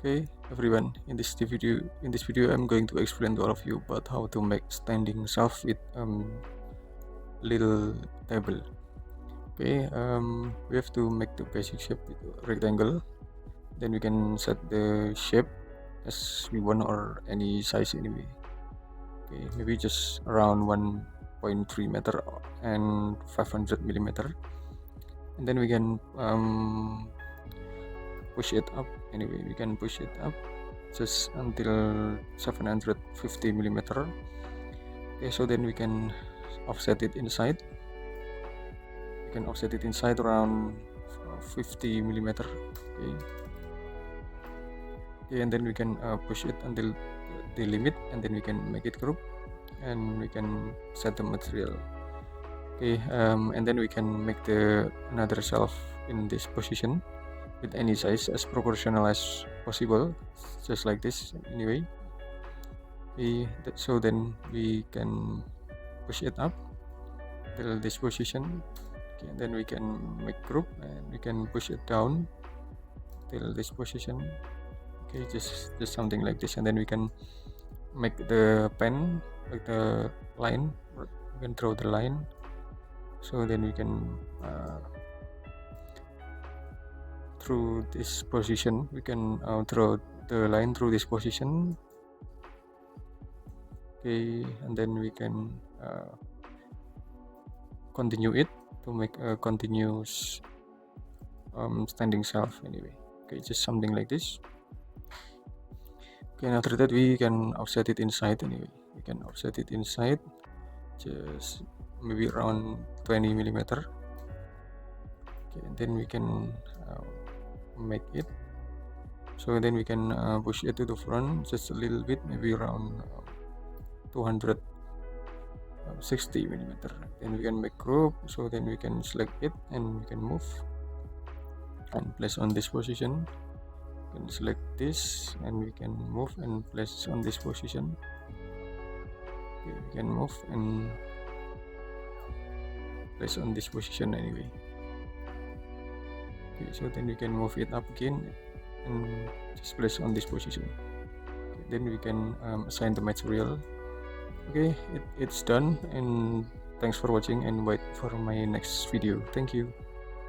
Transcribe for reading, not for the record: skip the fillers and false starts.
Okay, everyone. In this video, I'm going to explain to all of you about how to make standing shelf with little table. Okay, we have to make the basic shape with a rectangle. Then we can set the shape as we want or any size anyway. Okay, maybe just around 1.3 meter and 500 millimeter, and then we can push it up. Anyway, we can push it up just until 750 millimeter. Okay, so then we can offset it inside. We can offset it inside around 50 millimeter. Okay, and then we can push it until the limit, and then we can make it group, and we can set the material. Okay, and then we can make the another shelf in this position with any size as proportional as possible, just like this anyway. So then we can push it up till this position. Okay, and then we can make group, and we can push it down till this position. Okay, just something like this, and then we can make the pen like the line. We can draw the line, so then we can through this position we can draw the line through this position. Okay, and then we can continue it to make a continuous standing shelf anyway. Okay, just something like this. Okay, and after that we can offset it inside anyway. We can offset it inside just maybe around 20 millimeter. Okay, and then we can make it, so then we can push it to the front just a little bit, maybe around 260 millimeter. Then we can make group, so then we can select it and we can move and place on this position. We can select this and we can move and place on this position. Okay, we can move and place on this position anyway. Okay, so then we can move it up again and just place on this position. Okay, then we can assign the material. Okay, it's done, and thanks for watching, and wait for my next video. Thank you.